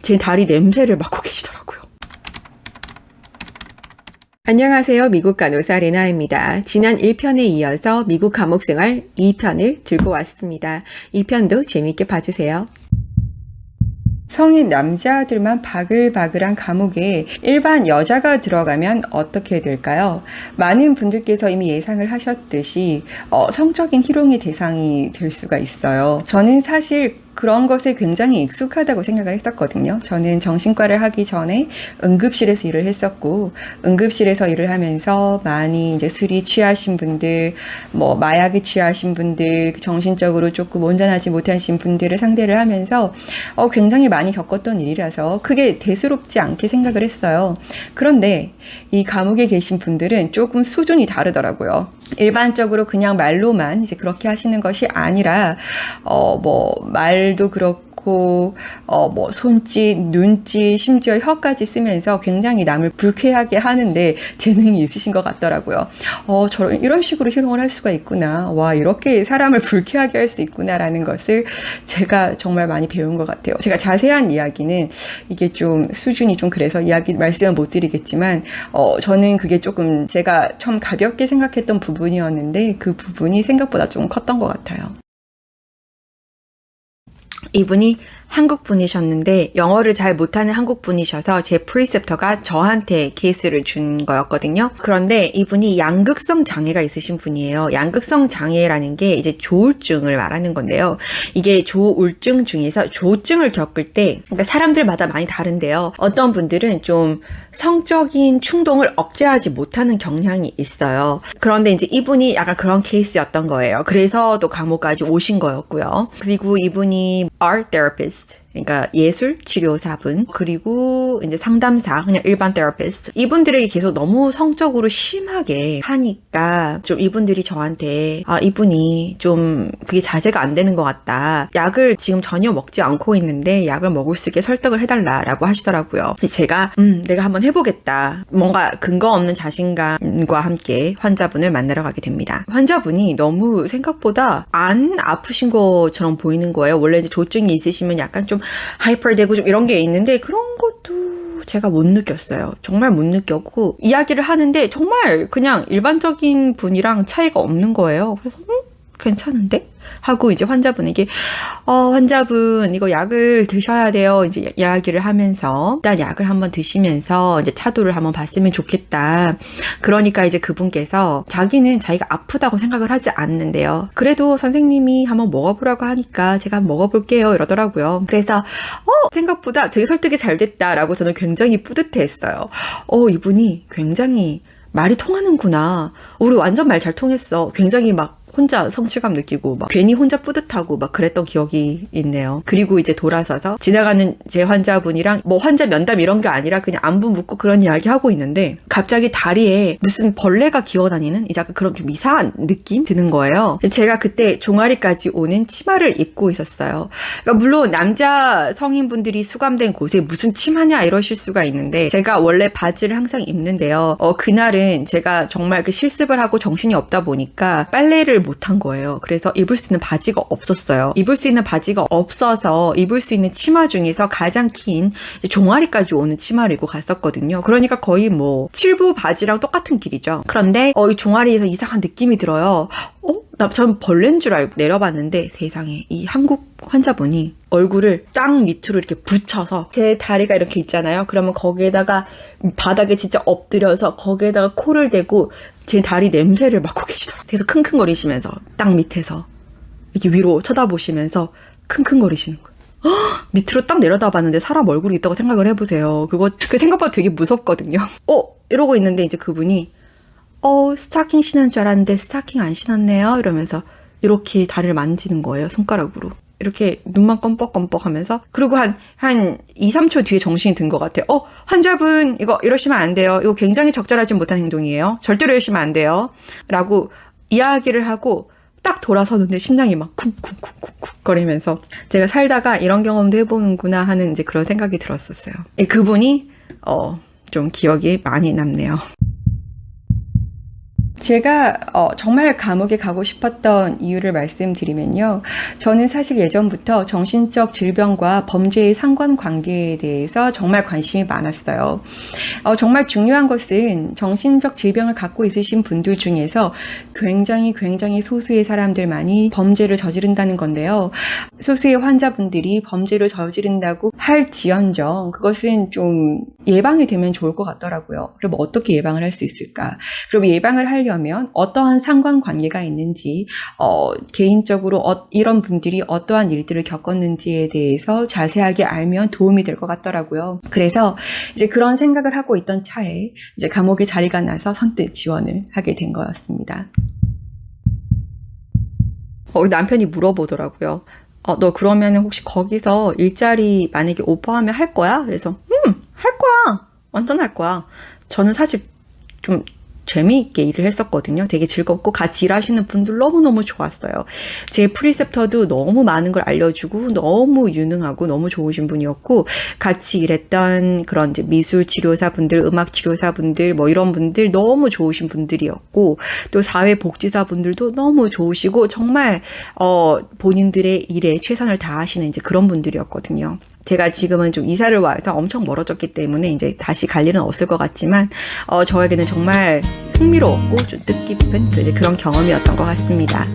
제 다리 냄새를 맡고 계시더라고요. 안녕하세요. 미국 간호사 레나입니다. 지난 1편에 이어서 미국 감옥생활 2편을 들고 왔습니다. 2편도 재미있게 봐주세요. 성인 남자들만 바글바글한 감옥에 일반 여자가 들어가면 어떻게 될까요? 많은 분들께서 이미 예상을 하셨듯이 성적인 희롱의 대상이 될 수가 있어요. 저는 사실 그런 것에 굉장히 익숙하다고 생각을 했었거든요. 저는 정신과를 하기 전에 응급실에서 일을 했었고, 응급실에서 일을 하면서 많이 이제 술이 취하신 분들, 마약에 취하신 분들, 정신적으로 조금 온전하지 못하신 분들을 상대를 하면서 굉장히 많이 겪었던 일이라서 크게 대수롭지 않게 생각을 했어요. 그런데 이 감옥에 계신 분들은 조금 수준이 다르더라고요. 일반적으로 그냥 말로만 이제 그렇게 하시는 것이 아니라 말도 그렇고 손짓, 눈짓, 심지어 혀까지 쓰면서 굉장히 남을 불쾌하게 하는데 재능이 있으신 것 같더라고요. 이런 식으로 희롱을 할 수가 있구나. 와, 이렇게 사람을 불쾌하게 할 수 있구나라는 것을 제가 정말 많이 배운 것 같아요. 제가 자세한 이야기는 이게 좀 수준이 좀 그래서 말씀을 못 드리겠지만 저는 그게 조금 제가 처음 가볍게 생각했던 부분이었는데 그 부분이 생각보다 좀 컸던 것 같아요. 이분이 한국 분이셨는데 영어를 잘 못하는 한국 분이셔서 제 프리셉터가 저한테 케이스를 준 거였거든요. 그런데 이분이 양극성 장애가 있으신 분이에요. 양극성 장애라는 게 이제 조울증을 말하는 건데요. 이게 조울증 중에서 조증을 겪을 때, 그러니까 사람들마다 많이 다른데요. 어떤 분들은 좀 성적인 충동을 억제하지 못하는 경향이 있어요. 그런데 이제 이분이 약간 그런 케이스였던 거예요. 그래서 또 감옥까지 오신 거였고요. 그리고 이분이 art therapist, 그러니까 예술 치료사분, 그리고 이제 상담사, 그냥 일반 therapist, 이분들에게 계속 너무 성적으로 심하게 하니까 좀 이분들이 저한테 이분이 좀 그게 자제가 안 되는 것 같다. 약을 지금 전혀 먹지 않고 있는데 약을 먹을 수 있게 설득을 해달라라고 하시더라고요. 제가 내가 한번 해보겠다. 뭔가 근거 없는 자신감과 함께 환자분을 만나러 가게 됩니다. 환자분이 너무 생각보다 안 아프신 것처럼 보이는 거예요. 원래 이제 조증이 있으시면 약간 좀 하이퍼되고 좀 이런 게 있는데 그런 것도 제가 못 느꼈어요. 정말 못 느꼈고 이야기를 하는데 정말 그냥 일반적인 분이랑 차이가 없는 거예요. 그래서 괜찮은데? 하고 이제 환자분에게 환자분 이거 약을 드셔야 돼요. 이제 이야기를 하면서 일단 약을 한번 드시면서 이제 차도를 한번 봤으면 좋겠다. 그러니까 이제 그분께서 자기는 자기가 아프다고 생각을 하지 않는데요. 그래도 선생님이 한번 먹어보라고 하니까 제가 한번 먹어볼게요 이러더라고요. 그래서 생각보다 되게 설득이 잘 됐다라고 저는 굉장히 뿌듯해했어요. 이분이 굉장히 말이 통하는구나. 우리 완전 말 잘 통했어. 굉장히 막 혼자 성취감 느끼고 막 괜히 혼자 뿌듯하고 막 그랬던 기억이 있네요. 그리고 이제 돌아서서 지나가는 제 환자분이랑 환자 면담 이런 게 아니라 그냥 안부 묻고 그런 이야기 하고 있는데 갑자기 다리에 무슨 벌레가 기어다니는 이제 약간 그런 좀 이상한 느낌 드는 거예요. 제가 그때 종아리까지 오는 치마를 입고 있었어요. 그러니까 물론 남자 성인분들이 수감된 곳에 무슨 치마냐 이러실 수가 있는데 제가 원래 바지를 항상 입는데요. 그날은 제가 정말 그 실습을 하고 정신이 없다 보니까 빨래를 못한 거예요. 그래서 입을 수 있는 바지가 없었어요. 입을 수 있는 바지가 없어서 입을 수 있는 치마 중에서 가장 긴 종아리까지 오는 치마를 입고 갔었거든요. 그러니까 거의 7부 바지랑 똑같은 길이죠. 그런데 이 종아리에서 이상한 느낌이 들어요. 전 벌레인 줄 알고 내려봤는데 세상에 이 한국 환자분이 얼굴을 땅 밑으로 이렇게 붙여서 제 다리가 이렇게 있잖아요. 그러면 거기에다가 바닥에 진짜 엎드려서 거기에다가 코를 대고 제 다리 냄새를 맡고 계시더라고요. 그래서 킁킁거리시면서 땅 밑에서 이렇게 위로 쳐다보시면서 킁킁거리시는 거예요. 밑으로 딱 내려다봤는데 사람 얼굴이 있다고 생각을 해보세요. 그 생각보다 되게 무섭거든요. 이러고 있는데 이제 그분이 스타킹 신은 줄 알았는데 스타킹 안 신었네요. 이러면서 이렇게 다리를 만지는 거예요. 손가락으로. 이렇게 눈만 껌뻑껌뻑 하면서. 그리고 한 2, 3초 뒤에 정신이 든 것 같아요. 환자분 이거 이러시면 안 돼요. 이거 굉장히 적절하지 못한 행동이에요. 절대로 이러시면 안 돼요. 라고 이야기를 하고 딱 돌아서는데 심장이 막 쿵쿵쿵쿵쿵 거리면서 제가 살다가 이런 경험도 해보는구나 하는 이제 그런 생각이 들었었어요. 그분이 좀 기억이 많이 남네요. 제가 정말 감옥에 가고 싶었던 이유를 말씀드리면요. 저는 사실 예전부터 정신적 질병과 범죄의 상관관계에 대해서 정말 관심이 많았어요. 정말 중요한 것은 정신적 질병을 갖고 있으신 분들 중에서 굉장히 소수의 사람들만이 범죄를 저지른다는 건데요. 소수의 환자분들이 범죄를 저지른다고 할지언정 그것은 좀 예방이 되면 좋을 것 같더라고요. 그럼 어떻게 예방을 할 수 있을까? 그럼 예방을 하려면 어떠한 상관관계가 있는지, 개인적으로 이런 분들이 어떠한 일들을 겪었는지에 대해서 자세하게 알면 도움이 될 것 같더라고요. 그래서 이제 그런 생각을 하고 있던 차에 이제 감옥에 자리가 나서 선뜻 지원을 하게 된 거였습니다. 남편이 물어보더라고요. 너 그러면 혹시 거기서 일자리 만약에 오퍼하면 할 거야? 그래서 할 거야. 완전 할 거야. 저는 사실 좀 재미있게 일을 했었거든요. 되게 즐겁고 같이 일하시는 분들 너무너무 좋았어요. 제 프리셉터도 너무 많은 걸 알려주고 너무 유능하고 너무 좋으신 분이었고 같이 일했던 그런 이제 미술 치료사분들, 음악 치료사분들 뭐 이런 분들 너무 좋으신 분들이었고 또 사회복지사분들도 너무 좋으시고 정말 본인들의 일에 최선을 다하시는 이제 그런 분들이었거든요. 제가 지금은 좀 이사를 와서 엄청 멀어졌기 때문에 이제 다시 갈 일은 없을 것 같지만 저에게는 정말 흥미로웠고 좀 뜻깊은 그런 경험이었던 것 같습니다.